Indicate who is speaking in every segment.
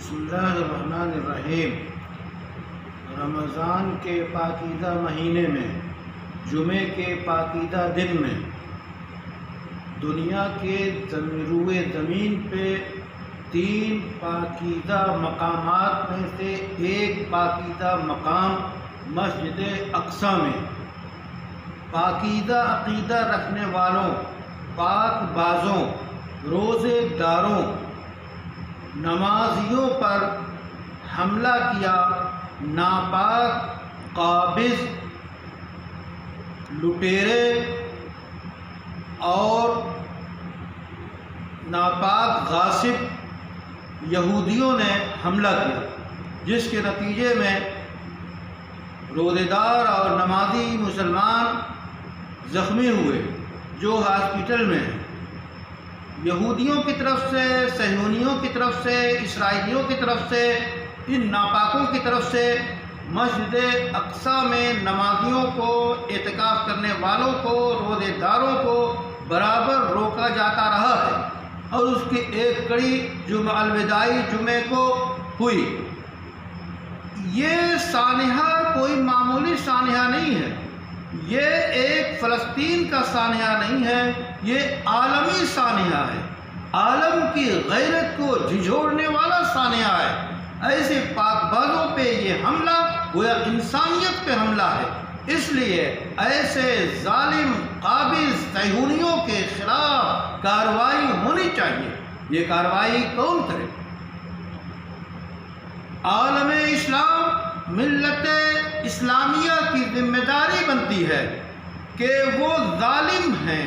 Speaker 1: بسم اللہ الرحمن الرحیم۔ رمضان کے پاکیزہ مہینے میں، جمعے کے پاکیزہ دن میں، دنیا کے روئے زمین پہ 3 پاکیزہ مقامات میں سے ایک پاکیزہ مقام مسجد اقصیٰ میں پاکیزہ عقیدہ رکھنے والوں، پاک بازوں، روزے داروں، نمازیوں پر حملہ کیا۔ ناپاک قابض، لٹیرے اور ناپاک غاصب یہودیوں نے حملہ کیا، جس کے نتیجے میں روزے دار اور نمازی مسلمان زخمی ہوئے جو ہاسپٹل میں ہیں۔ یہودیوں کی طرف سے، صہیونیوں کی طرف سے، اسرائیلیوں کی طرف سے، ان ناپاکوں کی طرف سے مسجد اقصیٰ میں نمازیوں کو، اعتکاف کرنے والوں کو، روزے داروں کو برابر روکا جاتا رہا ہے، اور اس کی ایک کڑی جمعہ الوداعی جمعے کو ہوئی۔ یہ سانحہ کوئی معمولی سانحہ نہیں ہے، یہ ایک فلسطین کا سانحہ نہیں ہے، یہ عالمی سانحہ ہے، عالم کی غیرت کو جھنجھوڑنے والا سانحہ ہے۔ ایسے پاک بازوں پہ یہ حملہ گویا انسانیت پہ حملہ ہے، اس لیے ایسے ظالم قابض صہیونیوں کے خلاف کارروائی ہونی چاہیے۔ یہ کارروائی کون کرے؟ عالم اسلام، ملت اسلامیہ کی ذمہ داری بنتی ہے کہ وہ ظالم ہیں،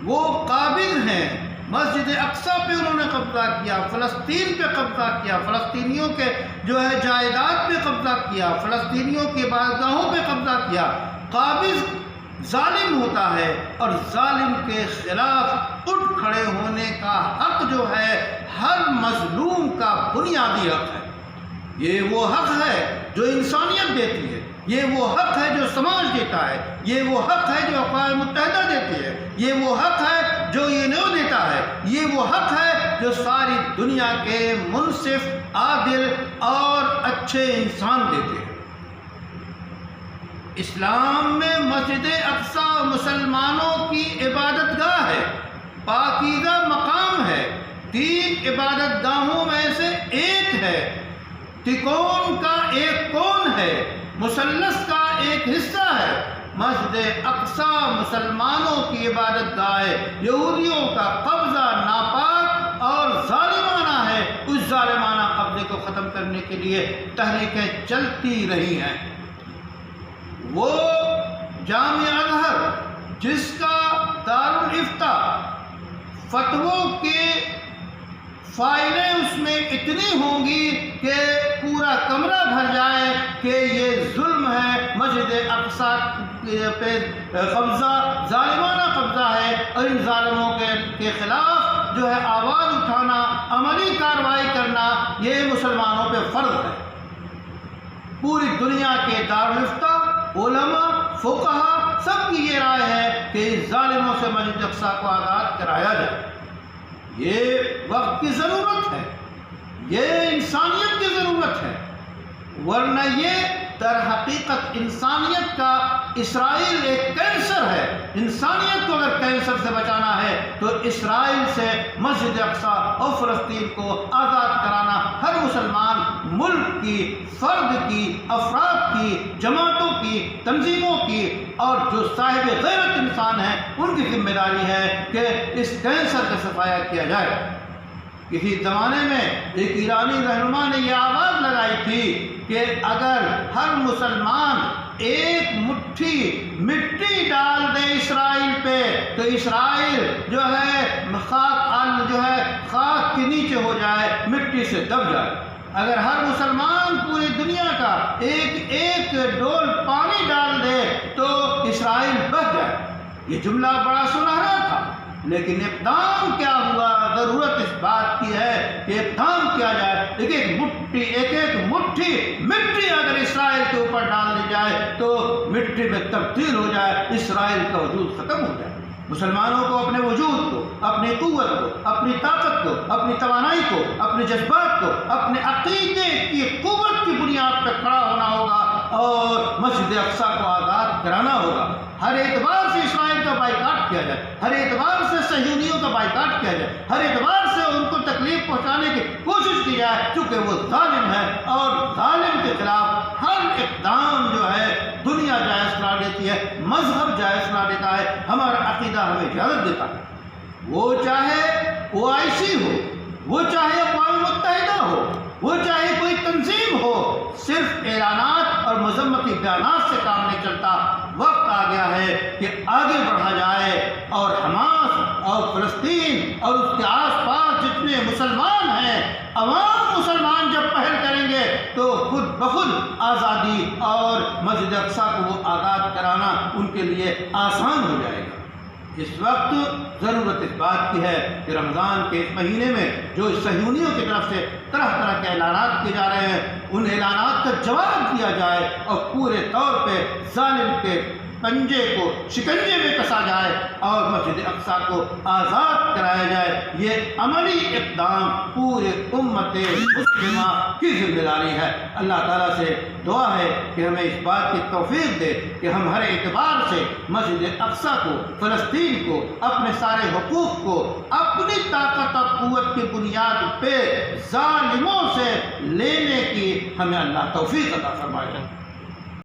Speaker 1: وہ قابض ہیں۔ مسجد اقصیٰ پہ انہوں نے قبضہ کیا، فلسطین پہ قبضہ کیا، فلسطینیوں کے جائیداد پہ قبضہ کیا، فلسطینیوں کی عبادتگاہوں پہ قبضہ کیا۔ قابض ظالم ہوتا ہے، اور ظالم کے خلاف اٹھ کھڑے ہونے کا حق جو ہے ہر مظلوم کا بنیادی حق ہے۔ یہ وہ حق ہے جو انسانیت دیتی ہے، یہ وہ حق ہے جو سماج دیتا ہے، یہ وہ حق ہے جو اقوام متحدہ دیتی ہے، یہ وہ حق ہے جو یونیو دیتا ہے، یہ وہ حق ہے جو ساری دنیا کے منصف، عادل اور اچھے انسان دیتے ہیں۔ اسلام میں مسجد اقصیٰ مسلمانوں کی عبادت گاہ ہے، پاکیزہ مقام ہے، 3 عبادت گاہوں میں سے ایک ہے، تکون کا ایک کون ہے، مثلث کا ایک حصہ ہے۔ مسجد اقصیٰ مسلمانوں کی عبادت گاہ ہے، یہودیوں کا قبضہ ناپاک اور ظالمانہ ہے۔ اس ظالمانہ قبضے کو ختم کرنے کے لیے تحریکیں چلتی رہی ہیں۔ وہ جامعہ ازہر جس کا دارالافتاء فتووں کے فائلیں اس میں اتنی ہوں گی کہ پورا کمرہ بھر جائے کہ یہ ظلم ہے، مسجد اقصیٰ پہ قبضہ ظالمانہ قبضہ ہے، اور ان ظالموں کے خلاف آواز اٹھانا، عملی کارروائی کرنا، یہ مسلمانوں پہ فرض ہے۔ پوری دنیا کے دارالافتاء، علماء، فقہا، سب کی یہ رائے ہے کہ اس ظالموں سے مسجد اقصیٰ کو آزاد کرایا جائے۔ یہ وقت کی ضرورت ہے، یہ انسانیت کی ضرورت ہے، ورنہ یہ در حقیقت انسانیت کا اسرائیل ایک کینسر ہے۔ انسانیت کو اگر کینسر سے بچانا ہے تو اسرائیل سے مسجد اقصیٰ اور فلسطین کو آزاد کرانا ہر مسلمان ملک کی، فرد کی، افراد کی، جماعتوں کی، تنظیموں کی، اور جو صاحب غیرت انسان ہیں ان کی ذمہ داری ہے کہ اس کینسر کا صفایا کیا جائے۔ کسی زمانے میں ایک ایرانی رہنما نے یہ آواز لگائی تھی کہ اگر ہر مسلمان ایک مٹھی مٹی ڈال دے اسرائیل پہ تو اسرائیل خاک کے نیچے ہو جائے، مٹی سے دب جائے۔ اگر ہر مسلمان پوری دنیا کا ایک ڈول پانی ڈال دے تو اسرائیل بچ جائے۔ یہ جملہ بڑا سنہرا تھا، لیکن اقدام کیا ہوا؟ ضرورت اس بات کی ہے کہ اقدام کیا جائے۔ ایک ایک مٹھی مٹی اگر اسرائیل کے اوپر ڈال دی جائے تو مٹی میں تبدیل ہو جائے، اسرائیل کا وجود ختم ہو جائے۔ مسلمانوں کو اپنے وجود کو، اپنی قوت کو، اپنی طاقت کو، اپنی توانائی کو، اپنے جذبات کو، اپنے عقیدے کی قوت کی بنیاد پہ کھڑا ہونا ہوگا اور مسجد اقصیٰ کو آزاد کرانا ہوگا۔ ہر اعتبار سے اسرائیل کا بائیکاٹ کیا جائے، ہر اعتبار سے صہیونیوں کا بائیکاٹ کیا جائے، ہر اعتبار سے ان کو تکلیف پہنچانے کی کوشش کی جائے، کیونکہ وہ ظالم ہے اور ظالم کے خلاف ہر اقدام جو ہے دنیا جائز قرار دیتی ہے، مذہب جائز قرار دیتا ہے، ہمارا عقیدہ ہمیں اجازت دیتا ہے۔ وہ چاہے OIC ہو، وہ چاہے اقوام متحدہ ہو، وہ چاہے کوئی تنظیم ہو، صرف اعلانات اور مذمتی بیانات سے کام نہیں چلتا۔ وقت آ گیا ہے کہ آگے بڑھا جائے اور حماس اور فلسطین اور اس کے آس پاس جتنے مسلمان ہیں، عوام مسلمان جب پہل کریں گے تو خود بخود آزادی اور مسجد اقصیٰ کو وہ آزاد کرانا ان کے لیے آسان ہو جائے گا۔ اس وقت ضرورت اس بات کی ہے کہ رمضان کے اس مہینے میں جو صہیونیوں کی طرف سے طرح طرح کے اعلانات کیے جا رہے ہیں، ان اعلانات کا جواب دیا جائے اور پورے طور پہ ظالم کے پنجے کو شکنجے میں کسا جائے اور مسجد اقصیٰ کو آزاد کرایا جائے۔ یہ عملی اقدام پورے امت مسلمہ کی ذمہ داری ہے۔ اللہ تعالیٰ سے دعا ہے کہ ہمیں اس بات کی توفیق دے کہ ہم ہر اعتبار سے مسجد اقصیٰ کو، فلسطین کو، اپنے سارے حقوق کو اپنی طاقت اور قوت کی بنیاد پہ ظالموں سے لینے کی ہمیں اللہ توفیق عطا فرمائے۔